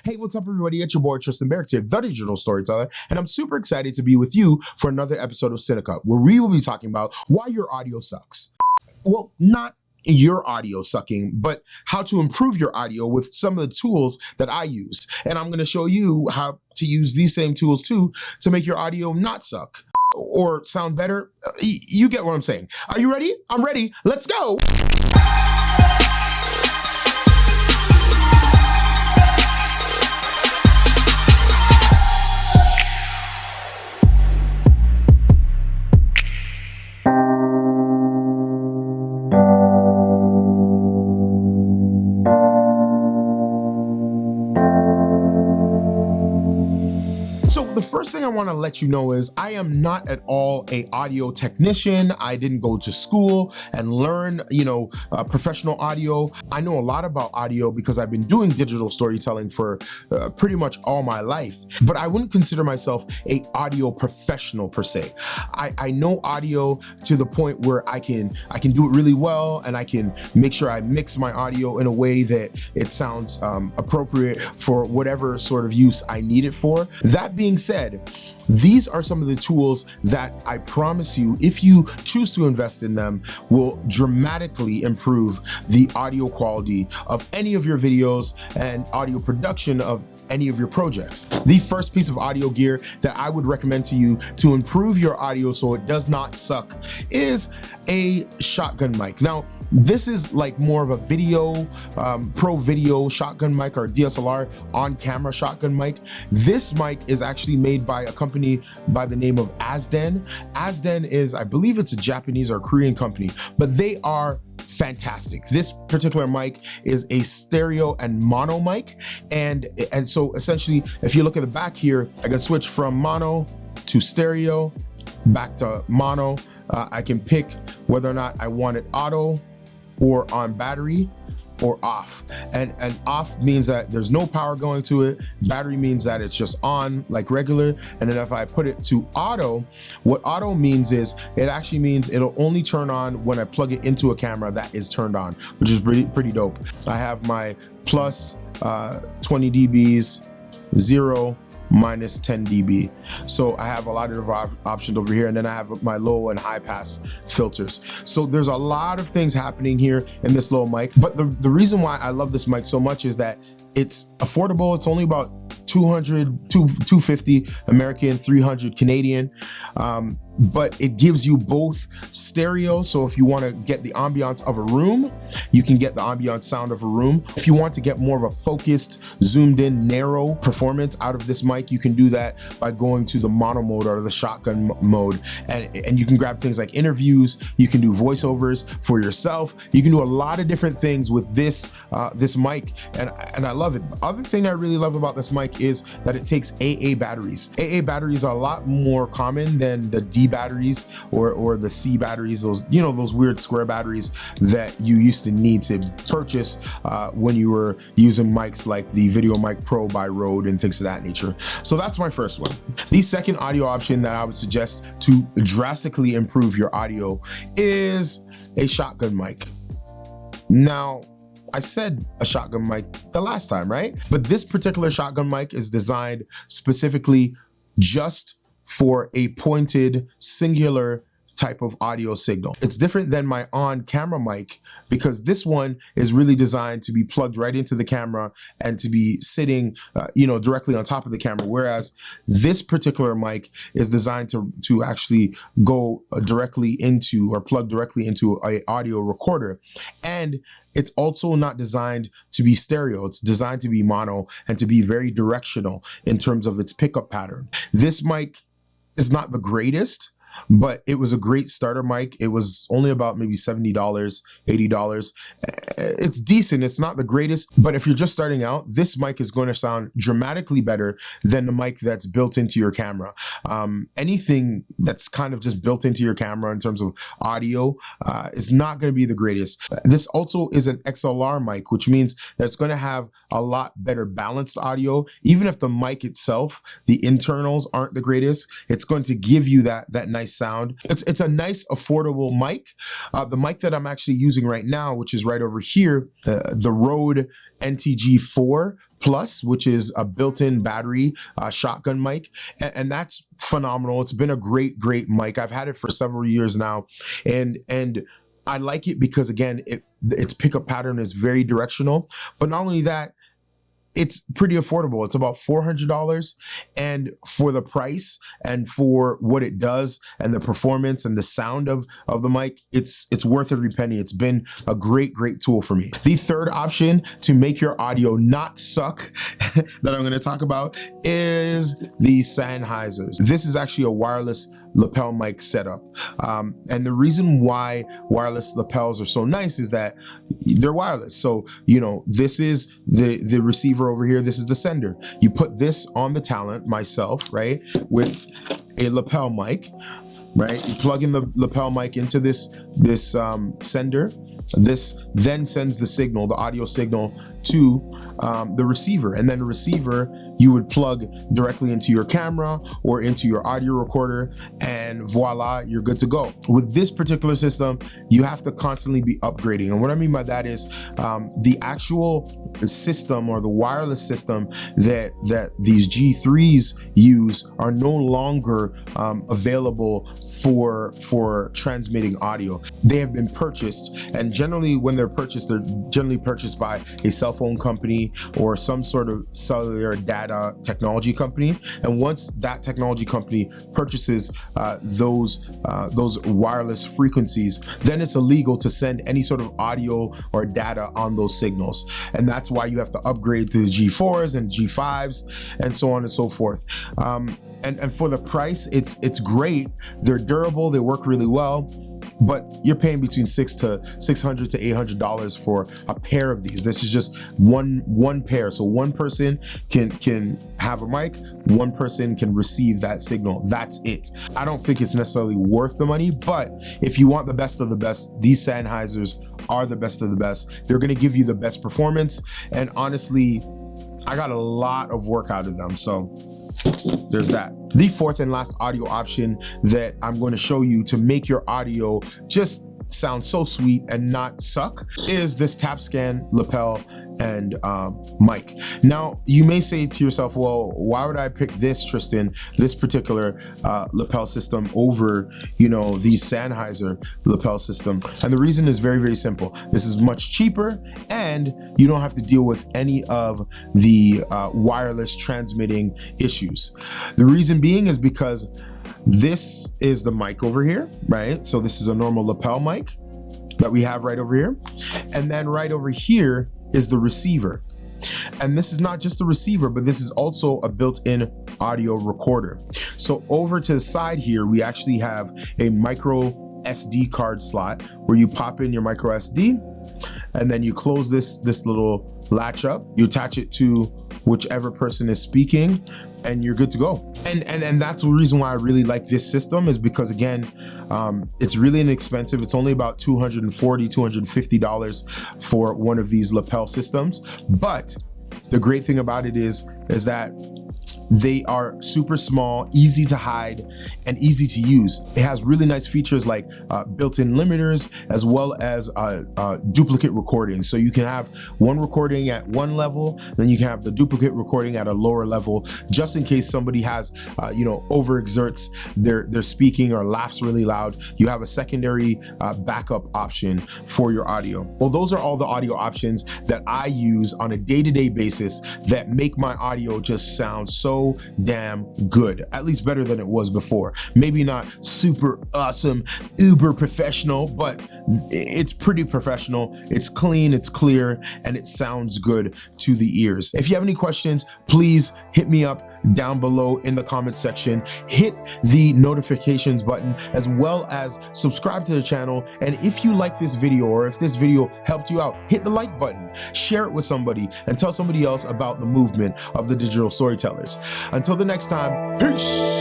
Hey, what's up, everybody? It's your boy Tristan Barrocks here, the digital storyteller, and I'm super excited to be with you for another episode of Cinecup, where we will be talking about why your audio sucks. Well, not your audio sucking, but how to improve your audio with some of the tools that I use. And I'm going to show you how to use these same tools too to make your audio not suck or sound better. You get what I'm saying. Are you ready? I'm ready. Let's go. So the first thing I want to let you know is I am not at all an audio technician. I didn't go to school and learn, professional audio. I know a lot about audio because I've been doing digital storytelling for pretty much all my life, but I wouldn't consider myself an audio professional per se. I know audio to the point where I can do it really well, and I can make sure I mix my audio in a way that it sounds appropriate for whatever sort of use I need it for. That being said, these are some of the tools that I promise you, if you choose to invest in them, will dramatically improve the audio quality of any of your videos and audio production of any of your projects. The first piece of audio gear that I would recommend to you to improve your audio so it does not suck is a shotgun mic. Now, this is like more of a video, pro video shotgun mic or DSLR on-camera shotgun mic. This mic is actually made by a company by the name of Azden. Azden is, I believe it's a Japanese or Korean company, but they are fantastic. This particular mic is a stereo and mono mic. And so essentially, if you look at the back here, I can switch from mono to stereo, back to mono. I can pick whether or not I want it auto or on battery or off. And off means that there's no power going to it. Battery means that it's just on like regular. And then if I put it to auto, what auto means is it actually means it'll only turn on when I plug it into a camera that is turned on, which is pretty dope. I have my plus 20 dBs, 0, minus 10 dB. So I have a lot of options over here, and then I have my low and high pass filters. So there's a lot of things happening here in this little mic. But the reason why I love this mic so much is that it's affordable. It's only about 250 American, 300 Canadian. But it gives you both stereo. So if you want to get the ambiance of a room, you can get the ambient sound of a room. If you want to get more of a focused, zoomed in, narrow performance out of this mic, you can do that by going to the mono mode or the shotgun mode. And you can grab things like interviews. You can do voiceovers for yourself. You can do a lot of different things with this mic, and I love it. The other thing I really love about this mic is that it takes AA batteries. AA batteries are a lot more common than the D batteries or the C batteries, those weird square batteries that you used to need to purchase when you were using mics like the Video Mic Pro by Rode and things of that nature. So that's my first one. The second audio option that I would suggest to drastically improve your audio is a shotgun mic. Now, I said a shotgun mic the last time, right? But this particular shotgun mic is designed specifically just for a pointed, singular type of audio signal. It's different than my on-camera mic because this one is really designed to be plugged right into the camera and to be sitting, directly on top of the camera. Whereas this particular mic is designed to actually go directly into or plug directly into an audio recorder. And it's also not designed to be stereo. It's designed to be mono and to be very directional in terms of its pickup pattern. This mic is not the greatest, but it was a great starter mic. It was only about maybe $70, $80. It's decent. It's not the greatest, but if you're just starting out, this mic is going to sound dramatically better than the mic that's built into your camera. Anything that's kind of just built into your camera in terms of audio is not going to be the greatest. This also is an XLR mic, which means that it's going to have a lot better balanced audio. Even if the mic itself, the internals aren't the greatest, it's going to give you that nice nice sound. It's a nice, affordable mic. The mic that I'm actually using right now, which is right over here, the Rode NTG4 Plus, which is a built-in battery shotgun mic, and that's phenomenal. It's been a great mic. I've had it for several years now, and I like it because, again, its pickup pattern is very directional, but not only that, it's pretty affordable. It's about $400, and for the price and for what it does and the performance and the sound of the mic, it's worth every penny. It's been a great tool for me. The third option to make your audio not suck that I'm going to talk about is the Sennheisers. This is actually a wireless lapel mic setup, and the reason why wireless lapels are so nice is that they're wireless. So, you know, this is the receiver over here, this is the sender. You put this on the talent, myself, right, with a lapel mic, right? You plug in the lapel mic into this sender. This then sends the signal, the audio signal, to the receiver, and then the receiver you would plug directly into your camera or into your audio recorder, and voila, you're good to go. With this particular system, you have to constantly be upgrading, and what I mean by that is the actual system or the wireless system that these G3s use are no longer available for transmitting audio. They have been purchased, and generally when they're purchased, they're generally purchased by a cell phone company or some sort of cellular data technology company. And once that technology company purchases those wireless frequencies, then it's illegal to send any sort of audio or data on those signals. And that's why you have to upgrade to the G4s and G5s and so on and so forth. And for the price, it's great. They're durable, they work really well, but you're paying between $600 to $800 for a pair of these. This is just one pair. So one person can have a mic, one person can receive that signal. That's it. I don't think it's necessarily worth the money, but if you want the best of the best, these Sennheisers are the best of the best. They're gonna give you the best performance, and honestly, I got a lot of work out of them, so there's that. The fourth and last audio option that I'm going to show you to make your audio just sound so sweet and not suck is this TapScan lapel and mic. Now, you may say to yourself, well, why would I pick this, Tristan, this particular lapel system over, you know, the Sennheiser lapel system? And the reason is very simple. This is much cheaper, and you don't have to deal with any of the wireless transmitting issues. The reason being is because this is the mic over here, right? So this is a normal lapel mic that we have right over here. And then right over here is the receiver. And this is not just the receiver, but this is also a built-in audio recorder. So over to the side here, we actually have a micro SD card slot where you pop in your micro SD, and then you close this little latch up, you attach it to whichever person is speaking, and you're good to go. And that's the reason why I really like this system, is because, again, it's really inexpensive. It's only about $240, $250 for one of these lapel systems. But the great thing about it is that they are super small, easy to hide, and easy to use. It has really nice features like built-in limiters, as well as duplicate recording. So you can have one recording at one level, then you can have the duplicate recording at a lower level, just in case somebody has, overexerts their speaking or laughs really loud. You have a secondary backup option for your audio. Well, those are all the audio options that I use on a day-to-day basis that make my audio just sound so damn good, at least better than it was before. Maybe not super awesome, uber professional, but it's pretty professional. It's clean, it's clear, and it sounds good to the ears. If you have any questions, please hit me up down below in the comment section. Hit the notifications button, as well as subscribe to the channel. And if you like this video, or if this video helped you out, hit the like button, share it with somebody, and tell somebody else about the movement of the digital storytellers. Until the next time, peace.